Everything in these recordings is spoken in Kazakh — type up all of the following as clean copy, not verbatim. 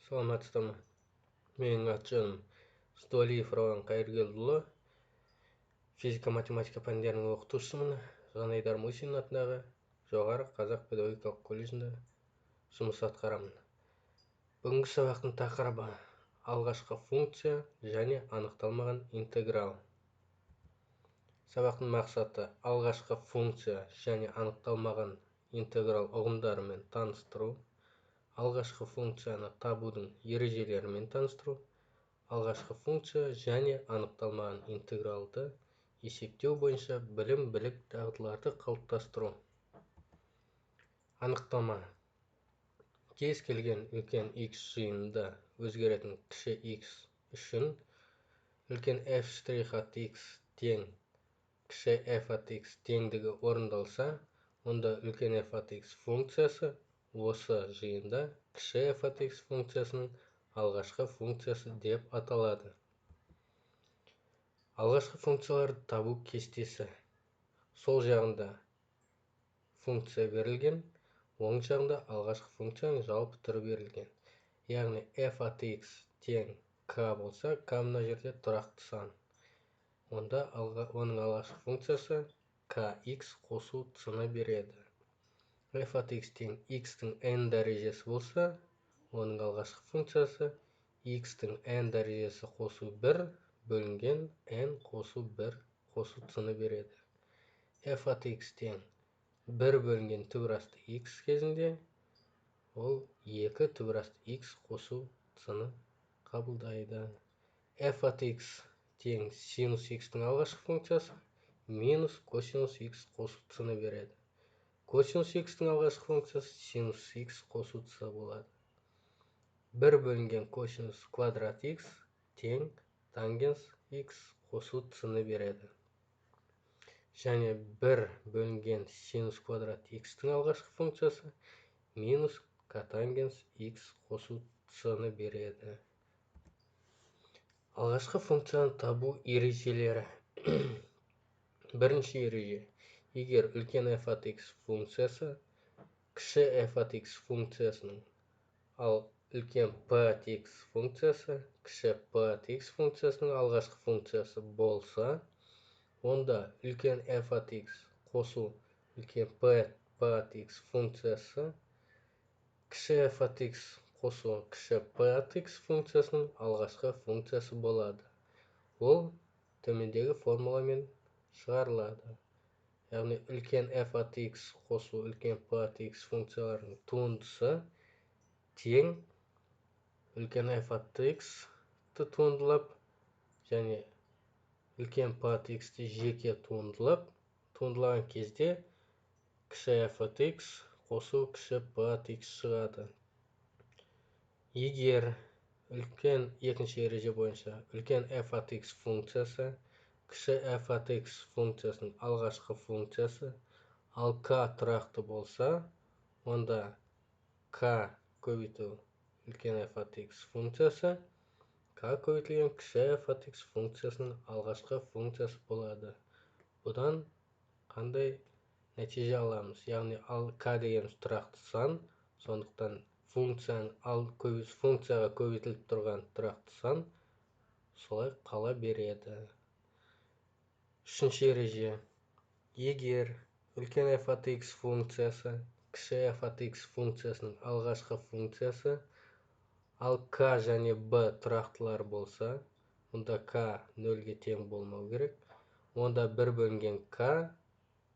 Саламатсыздарбы? Менин аты-жөнүм Столиев Раван Кайыргелдиұлы. Физика-математика пәндерінің оқытушысымын. Жанайдар Мусин атындағы жоғары Қазақ педагогикалық колледжінде жұмыс атқарамын. Бүгінгі сабақтың тақырыбы алғашқы функция және анықталмаған интеграл. Сабақтың мақсаты алғашқы функция және анықталмаған интеграл ұғымдарымен таныстыру, алғашқы функцияны табудың ережелерімен таныстыру, алғашқы функция және анықталмаған интегралды есептеу бойынша білім-білік дағдыларды қалыптастыру. Анықтама. Кез келген үлкен x жиынында өзгеретін кіші x үшін үлкен f' at x тең кіші f at x теңдігі орындалса, онда үлкен f at x функциясы осы жиында кіші f at x функциясының алғашқы функциясы деп аталады. Алғашқы функцияларды табу кестесі. Сол жағында функция берілген, оң жағында алғашқы функцияның жалпы түрі берілген. Яғни f at x тең k болса, k мына жерде тұрақты сан. Онда оның алғашқы функциясы kx қосу c-ны береді. f at x тең x-тің n дәрежесі болса, оның алғашқы функциясы x-тің n дәрежесі қосу 1 бөлінген n қосу 1 қосу c-ны береді. f at x тең 1 бөлінген түбір асты x кезінде ол 2 түбір асты x қосу c-ны қабылдайды. f at x тең синус x-тің алғашқы функциясы минус косинус x қосу c-ны береді. Косинус x-тің алғашқы функциясы синус x қосу c болады. 1 бөлінген косинус квадрат x тең тангенс x қосу c-ны береді. Және 1 бөлінген синус квадрат x-тің алғашқы функциясы минус котангенс x қосу c-ны береді. Алғашқы функцияны табу ережелері. Бірінші ереже. Егер үлкен f at x функциясы кіші f at x функциясының, ал үлкен p at x функциясы кіші p at x функциясының алғашқы функциясы болса, онда үлкен f at x қосу үлкен p at x функциясы кіші f at x қосу кіші p at x функциясының алғашқы функциясы болады. Ол төмендегі формуламен шығарылады. Яғни үлкен f at x қосу үлкен p at x функцияларының туындысы тең үлкен f at x-ті туындылап және үлкен p at x-ті жеке туындылаған кезде кіші f at x қосу кіші p at x шығады. Егер екінші ереже бойынша үлкен f at x функциясы кіші f at x функциясының алғашқы функциясы, ал k тұрақты болса, онда k көбейту үлкен f at x функциясы k көбейтілген кіші f at x функциясының алғашқы функциясы болады. Бұдан қандай нәтиже аламыз? Яғни k дегеніміз тұрақты сан, сондықтан функцияға көбейтіліп тұрған тұрақты сан солай қала береді. Үшінші ереже. Егер үлкен f at x функциясы кіші f at x функциясының алғашқы функциясы, ал k және b тұрақтылар болса, онда k нөлге тең болмау керек. Онда 1 бөлінген k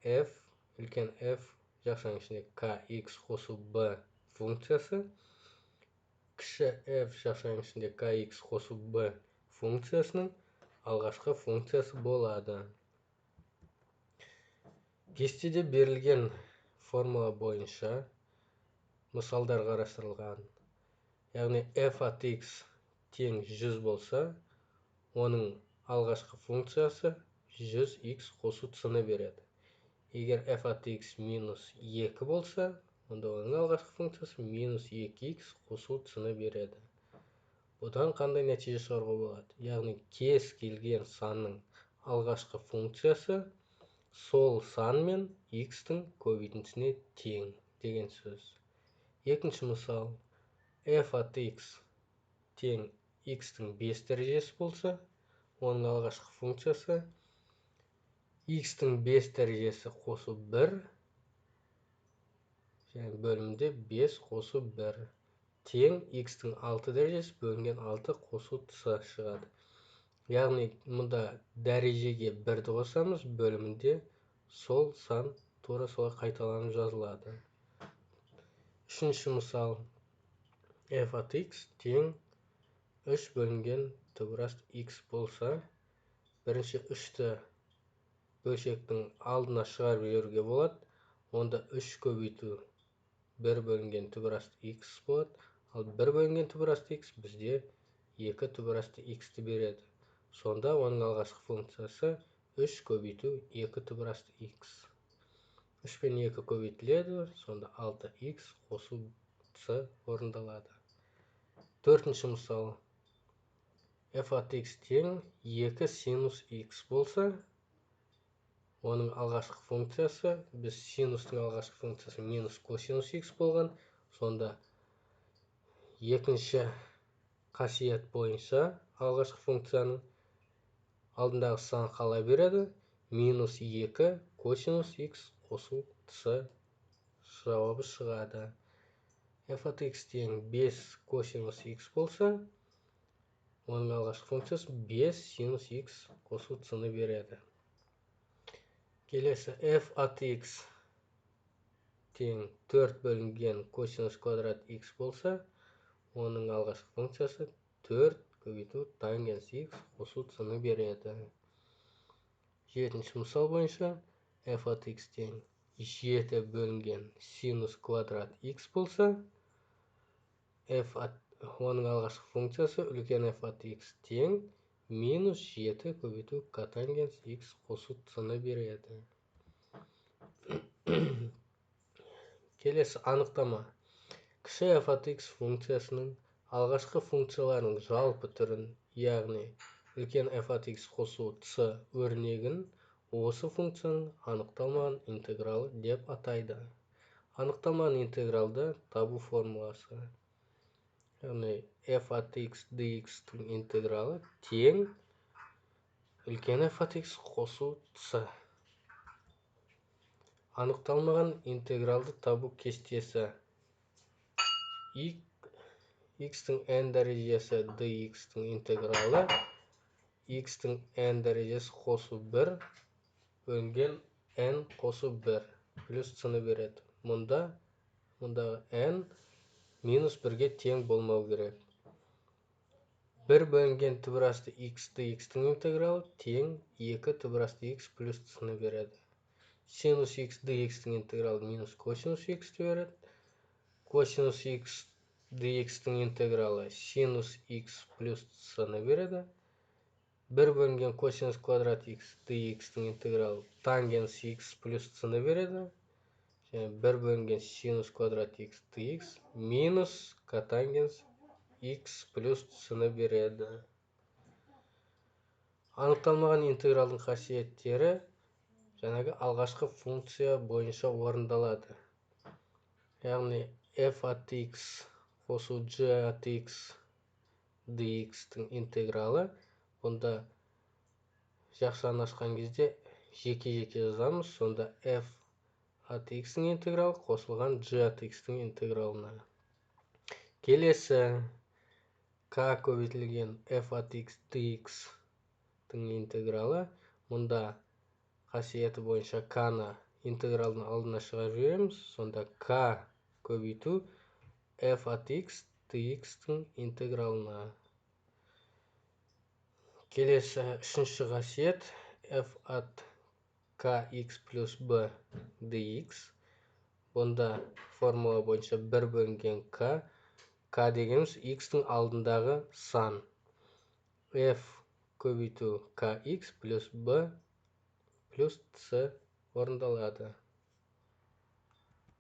f үлкен f жақшаның ішінде kx қосу b функциясы кіші f жақшаның ішінде kx қосу b функциясының алғашқы функциясы болады. Кестеде берілген формула бойынша мысалдар қарастырылған. Яғни f at x тең 100 болса, оның алғашқы функциясы 100x қосу c-ны береді. Егер f at x минус 2 болса, онда оның алғашқы функциясы минус 2x қосу c-ны береді. Бұдан қандай нәтиже шығаруға болады? Яғни кез келген санның алғашқы функциясы сол сан мен x-тің көбейтіндісіне тең деген сөз. Екінші мысал. F at x тең x-тің 5 дәрежесі болса, оның алғашқы функциясы x-тің 5 дәрежесі қосу 1, және бөлімде 5 қосу 1, тең x-тің 6 дәрежесі бөлінген 6 қосу c шығады. Яғни, мұнда дәрежеге 1-ді қосамыз, бөлімінде сол сан тура солай қайталанып жазылады. Үшінші мысал, f от x тең 3 бөлінген түбірасты x болса, бірінші 3-ті бөлшектің алдына шығарып жіберуге болады. Онда 3 көбейту 1 бөлінген түбірасты x болады. Ал 1 бөлінген түбірасты x бізде 2 түбірасты x-ті береді. Сонда оның алғашқы функциясы 3 көбейту 2 түбірасты x. 3 пен 2 көбейтіледі, сонда 6x қосу c орындалады. Төртінші мысал, f от x тең 2 синус x болса, оның алғашқы функциясы, біз синустың алғашқы функциясы минус косинус x болған, сонда екінші қасиет бойынша алғашқы функцияның алдындағы сан қала береді, минус 2 косинус x қосу c жауабы шығады. f от x тең 5 косинус x болса, оның алғашқы функциясы 5 синус x қосу c-ны береді. Келесі f от x тең 4 бөлінген косинус квадрат x болса, оның алғашқы функциясы 4 көбейту тангенс x қосу c-ны береді. Жетінші мысал бойынша f от x тең 7 бөлінген синус квадрат x болса, оның алғашқы функциясы үлкен f от x тең минус 7 көбейту котангенс x қосу c-ны береді. Келесі анықтама. Кіші f от x функциясының алғашқы функцияларының жалпы түрін, яғни үлкен f от x қосу c өрнегін осы функцияның анықталмаған интегралы деп атайды. Анықталмаған интегралды табу формуласы. Яғни f от x dx-тің интегралы тең үлкен f от x қосу c. Анықталмаған интегралды табу кестесі. x-тің n дәрежесі dx-тің интегралы x-тің n дәрежесі қосу 1 бөлінген n қосу 1 плюс c-ны береді. Мұндағы n минус 1-ге тең болмау керек. 1 бөлінген түбірасты x dx-тің интегралы тең 2 түбірасты x плюс c-ны береді. Синус x dx-тің интегралы минус косинус x-ті береді. Косинус x dx-тің интегралы синус x плюс c-ны береді. 1 бөлінген косинус квадрат x dx-тің интегралы тангенс x плюс c-ны береді. Және 1 бөлінген синус квадрат x dx минус котангенс x плюс c-ны береді. Анықталмаған интегралдың қасиеттері жаңағы алғашқы функция бойынша орындалады. Яғни f от x қосу g от x dx-тің интегралы, бұнда жақшаны ашқан кезде жеке-жеке жазамыз, сонда f от x-тің интегралы қосылған g от x-тің интегралына. Келесі k көбейтілген f от x dx-тің интегралы, мұнда қасиеті бойынша k-ны интегралдың алдына шығарып жібереміз, сонда k көбейту f от x dx-тің интегралына. Келесі үшінші қасиет f от kx плюс b dx. Бұнда формула бойынша 1 бөлінген k дегеніміз x-тің алдындағы сан. f көбейту kx плюс b плюс c орындалады.